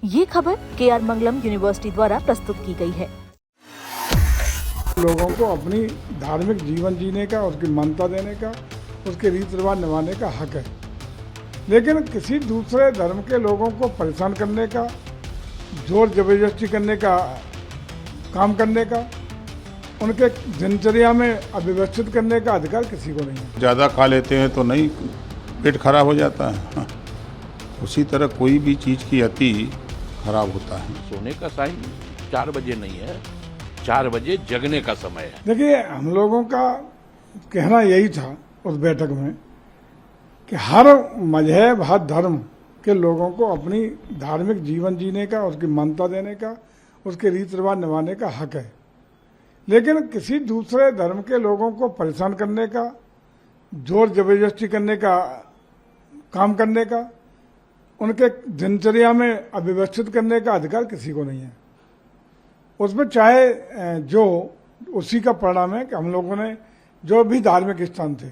ये खबर KR मंगलम university द्वारा प्रस्तुत की गई है। लोगों को अपनी धार्मिक जीवन जीने का, उसकी मान्यता देने का, उसके रीति रिवाज निभाने का हक है, लेकिन किसी दूसरे धर्म के लोगों को परेशान करने का, जोर जबरदस्ती करने का, काम करने का, उनके दिनचर्या में अव्यवस्थित करने का अधिकार किसी को नहीं है। ज़्यादा खा लेते हैं तो नहीं पेट खराब हो जाता है, उसी तरह कोई भी चीज़ की अति खराब होता है। सोने का टाइम 4 बजे नहीं है, 4 बजे जगने का समय है। देखिए, हम लोगों का कहना यही था उस बैठक में कि हर मजहब, हर धर्म के लोगों को अपनी धार्मिक जीवन जीने का, उसकी मान्यता देने का, उसके रीति रिवाज निभाने का हक है, लेकिन किसी दूसरे धर्म के लोगों को परेशान करने का, जोर जबरदस्ती करने का, काम करने का, उनके दिनचर्या में अव्यवस्थित करने का अधिकार किसी को नहीं है। उसमें चाहे जो उसी का परिणाम है कि हम लोगों ने जो भी धार्मिक स्थान थे,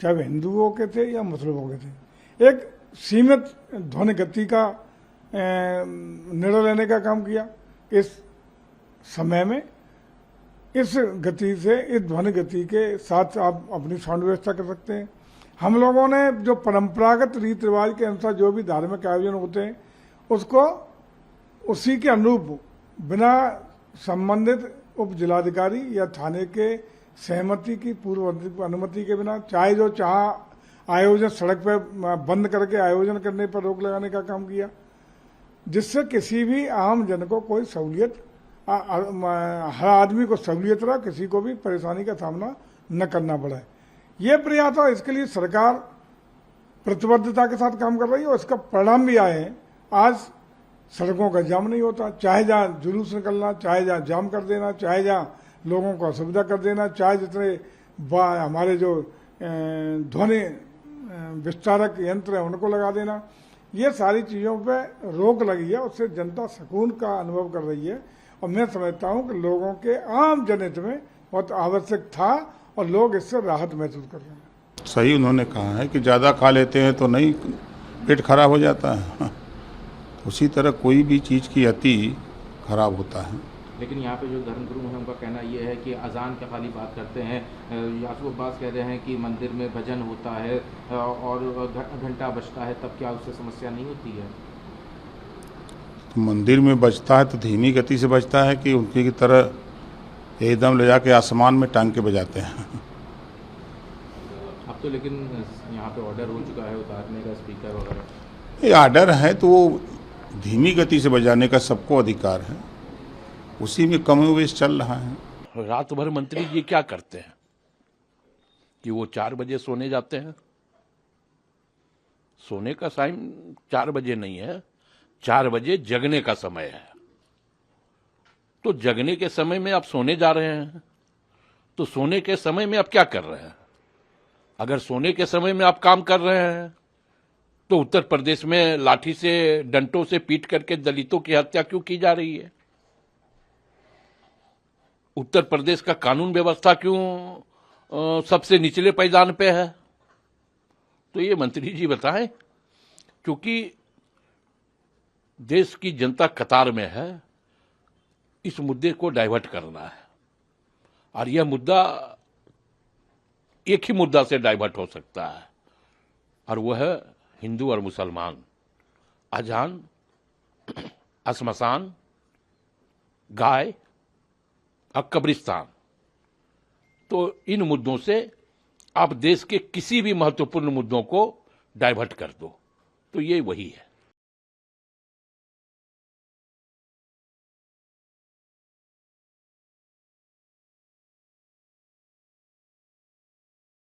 चाहे वे हिंदुओं के थे या मुसलमानों के थे, एक सीमित ध्वनि गति का निर्णय लेने का काम किया। इस समय में इस गति से, इस ध्वनि गति के साथ आप अपनी साउंड व्यवस्था कर सकते हैं। हम लोगों ने जो परंपरागत रीति रिवाज के अनुसार जो भी धार्मिक आयोजन होते हैं, उसको उसी के अनुरूप बिना संबंधित उप जिलाधिकारी या थाने के सहमति की, पूर्व अनुमति के बिना, चाहे जो चाह आयोजन सड़क पर बंद करके आयोजन करने पर रोक लगाने का काम किया, जिससे किसी भी आम जन को कोई सहूलियत, हर आदमी को सहूलियत रहा, किसी को भी परेशानी का सामना न करना पड़े। ये प्रयास था, इसके लिए सरकार प्रतिबद्धता के साथ काम कर रही है और इसका परिणाम भी आए हैं। आज सड़कों का जाम नहीं होता, चाहे जहाँ जुलूस निकलना, चाहे जहाँ जाम कर देना, चाहे जहाँ लोगों को असुविधा कर देना, चाहे जितने हमारे जो ध्वनि विस्तारक यंत्र हैं उनको लगा देना, ये सारी चीज़ों पे रोक लगी है। उससे जनता सुकून का अनुभव कर रही है और मैं समझता हूँ कि लोगों के आम जनहित में बहुत आवश्यक था और लोग इससे राहत महसूस कर रहे हैं। सही उन्होंने कहा है कि ज़्यादा खा लेते हैं तो नहीं पेट खराब हो जाता है, उसी तरह कोई भी चीज़ की अति खराब होता है। लेकिन यहाँ पे जो धर्मगुरु हैं उनका कहना ये है कि अजान का खाली बात करते हैं। यासूब अब्बास कह रहे हैं कि मंदिर में भजन होता है और घंटा बजता है, तब क्या उससे समस्या नहीं होती है? तो मंदिर में बजता है तो धीमी गति से बजता है कि उनकी की तरह एकदम ले जाके आसमान में टांग के बजाते हैं। अब तो लेकिन यहाँ पे ऑर्डर हो चुका है उतारने का स्पीकर वगैरह। ये ऑर्डर है तो वो धीमी गति से बजाने का सबको अधिकार है, उसी में कमोवेश चल रहा है। रात भर मंत्री जी क्या करते हैं कि वो 4 बजे सोने जाते हैं? सोने का टाइम 4 बजे नहीं है, 4 बजे जगने का समय है। तो जगने के समय में आप सोने जा रहे हैं, तो सोने के समय में आप क्या कर रहे हैं? अगर सोने के समय में आप काम कर रहे हैं तो उत्तर प्रदेश में लाठी से, डंटों से पीट करके दलितों की हत्या क्यों की जा रही है? उत्तर प्रदेश का कानून व्यवस्था क्यों सबसे निचले पायदान पे है? तो ये मंत्री जी बताएं, क्योंकि देश की जनता कतार में है, इस मुद्दे को डाइवर्ट करना है और यह मुद्दा एक ही मुद्दा से डाइवर्ट हो सकता है और वह है हिंदू और मुसलमान, अजान, श्मशान, गाय और कब्रिस्तान। तो इन मुद्दों से आप देश के किसी भी महत्वपूर्ण मुद्दों को डाइवर्ट कर दो, तो ये वही है।